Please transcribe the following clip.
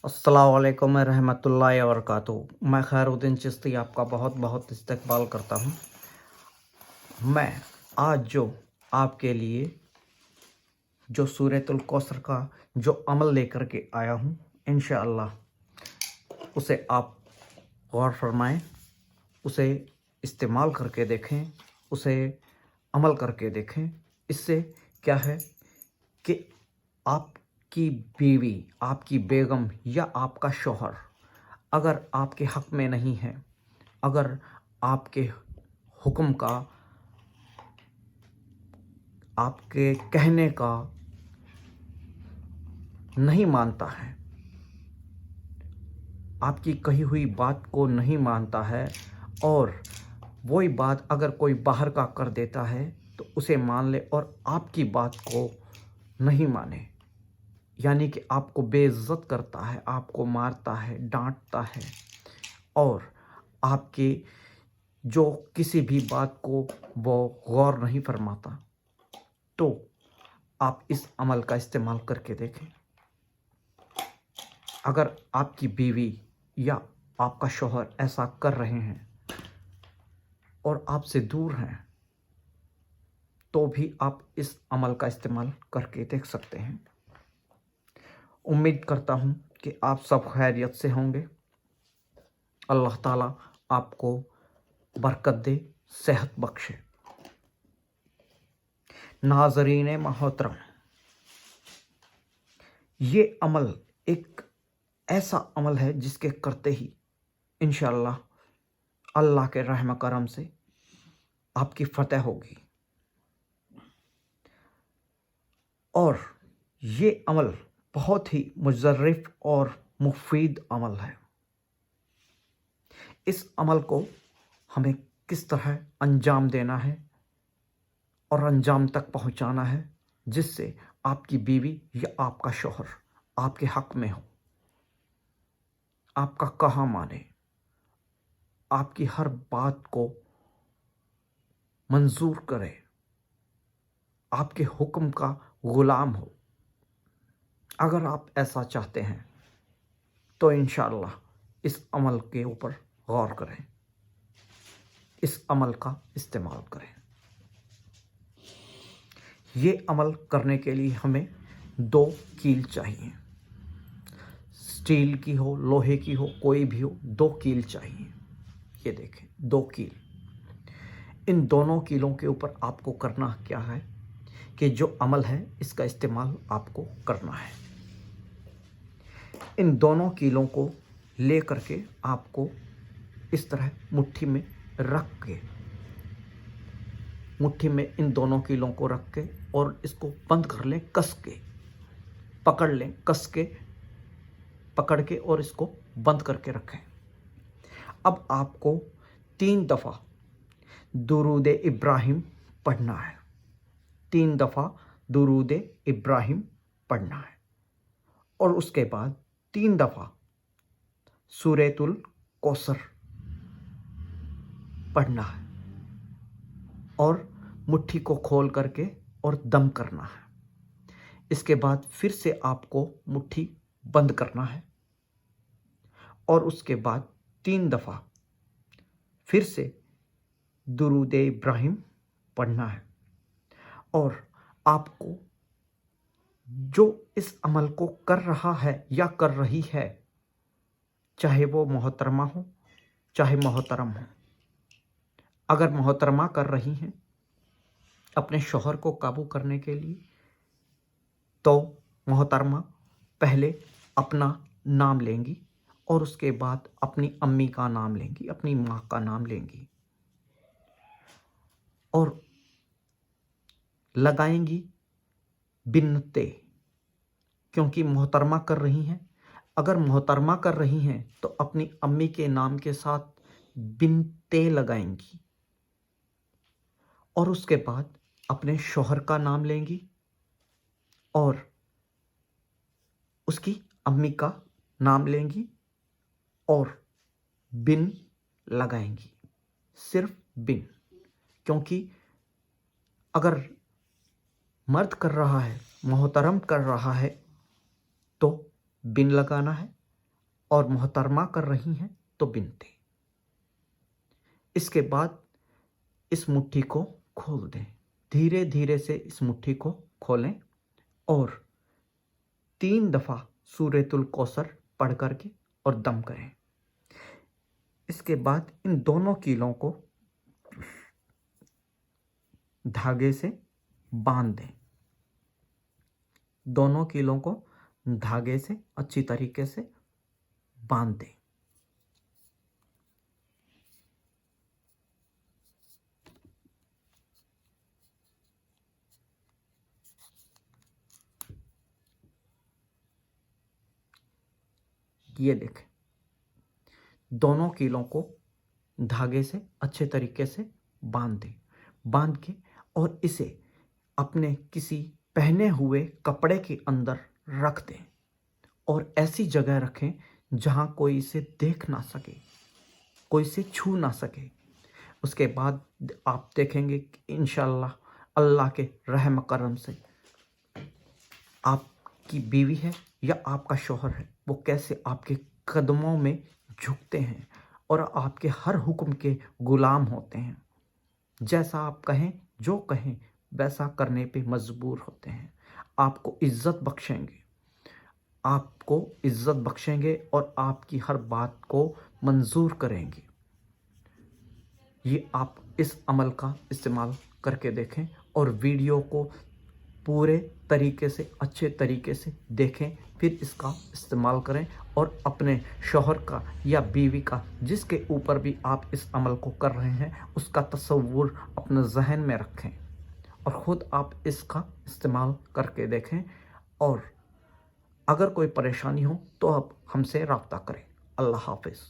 अस्सलाम वालेकुम रहमतुल्लाहि व बरकातुहू। मैं खैरुद्दीन चिश्ती आपका बहुत बहुत इस्तकबाल करता हूँ। मैं आज जो आपके लिए जो सूरतुल कौसर का जो अमल लेकर के आया हूँ, इंशाअल्लाह उसे आप गौर फरमाएं, उसे इस्तेमाल करके देखें, उसे अमल करके देखें। इससे क्या है कि आपकी बीवी, आपकी बेगम या आपका शौहर अगर आपके हक़ में नहीं है, अगर आपके हुक्म का, आपके कहने का नहीं मानता है, आपकी कही हुई बात को नहीं मानता है, और वही बात अगर कोई बाहर का कर देता है तो उसे मान ले और आपकी बात को नहीं माने, यानी कि आपको बेइज्जत करता है, आपको मारता है, डांटता है, और आपके जो किसी भी बात को वो गौर नहीं फरमाता, तो आप इस अमल का इस्तेमाल करके देखें। अगर आपकी बीवी या आपका शौहर ऐसा कर रहे हैं और आपसे दूर हैं, तो भी आप इस अमल का इस्तेमाल करके देख सकते हैं। उम्मीद करता हूँ कि आप सब खैरियत से होंगे। अल्लाह ताला आपको बरकत दे, सेहत बख्शे। नाज़रीन मोहतरम, ये अमल एक ऐसा अमल है जिसके करते ही इंशाअल्लाह अल्लाह के रहम करम से आपकी फतह होगी। और ये अमल बहुत ही मुजर्रिफ और मुफीद अमल है। इस अमल को हमें किस तरह अंजाम देना है और अंजाम तक पहुंचाना है, जिससे आपकी बीवी या आपका शौहर आपके हक़ में हो, आपका कहा माने, आपकी हर बात को मंजूर करे, आपके हुक्म का ग़ुलाम हो। अगर आप ऐसा चाहते हैं तो इंशाअल्लाह इस अमल के ऊपर गौर करें, इस अमल का इस्तेमाल करें। ये अमल करने के लिए हमें 2 कील चाहिए, स्टील की हो, लोहे की हो, कोई भी हो, 2 कील चाहिए। ये देखें, 2 कील। इन दोनों कीलों के ऊपर आपको करना क्या है कि जो अमल है इसका इस्तेमाल आपको करना है। इन दोनों कीलों को ले करके आपको इस तरह मुट्ठी में रख के, मुट्ठी में इन दोनों कीलों को रख के और इसको बंद कर लें, कस के पकड़ लें, कस के पकड़ के और इसको बंद करके रखें। अब आपको 3 दफ़ा दुरूद इब्राहिम पढ़ना है, 3 दफ़ा दुरूद इब्राहिम पढ़ना है, और उसके बाद 3 दफ़ा सूरतुल कौसर पढ़ना है, और मुट्ठी को खोल करके और दम करना है। इसके बाद फिर से आपको मुट्ठी बंद करना है, और उसके बाद 3 दफ़ा फिर से दुरूद इब्राहिम पढ़ना है। और आपको जो इस अमल को कर रहा है या कर रही है, चाहे वो मोहतरमा हो चाहे मोहतरम हो, अगर मोहतरमा कर रही हैं अपने शौहर को काबू करने के लिए, तो मोहतरमा पहले अपना नाम लेंगी और उसके बाद अपनी अम्मी का नाम लेंगी, अपनी माँ का नाम लेंगी, और लगाएंगी बिन्नते, क्योंकि मोहतरमा कर रही हैं। अगर मोहतरमा कर रही हैं तो अपनी अम्मी के नाम के साथ बिन्ते लगाएंगी, और उसके बाद अपने शौहर का नाम लेंगी और उसकी अम्मी का नाम लेंगी और बिन लगाएंगी, सिर्फ बिन। क्योंकि अगर मर्द कर रहा है, मोहतरम कर रहा है, तो बिन लगाना है, और मोहतरमा कर रही हैं तो बिनती। इसके बाद इस मुट्ठी को खोल दें, धीरे धीरे से इस मुट्ठी को खोलें और 3 दफ़ा सूरतुल कौसर पढ़ करके और दम करें। इसके बाद इन दोनों कीलों को धागे से बांध दें, दोनों कीलों को धागे से अच्छी तरीके से बांध दें। ये देखें, दोनों कीलों को धागे से अच्छे तरीके से बांध दें, बांध के और इसे अपने किसी पहने हुए कपड़े के अंदर रख दें और ऐसी जगह रखें जहां कोई इसे देख ना सके, कोई इसे छू ना सके। उसके बाद आप देखेंगे कि इंशाअल्लाह अल्लाह के रहम करम से आपकी बीवी है या आपका शौहर है, वो कैसे आपके कदमों में झुकते हैं और आपके हर हुक्म के गुलाम होते हैं। जैसा आप कहें, जो कहें वैसा करने पे मजबूर होते हैं। आपको इज्जत बख्शेंगे, आपको इज्जत बख्शेंगे और आपकी हर बात को मंजूर करेंगे। ये आप इस अमल का इस्तेमाल करके देखें और वीडियो को पूरे तरीके से अच्छे तरीके से देखें, फिर इसका इस्तेमाल करें और अपने शौहर का या बीवी का, जिसके ऊपर भी आप इस अमल को कर रहे हैं, उसका तसव्वुर अपने जहन में रखें और ख़ुद आप इसका इस्तेमाल करके देखें। और अगर कोई परेशानी हो तो आप हमसे रब्ता करें। अल्लाह हाफ़िज़।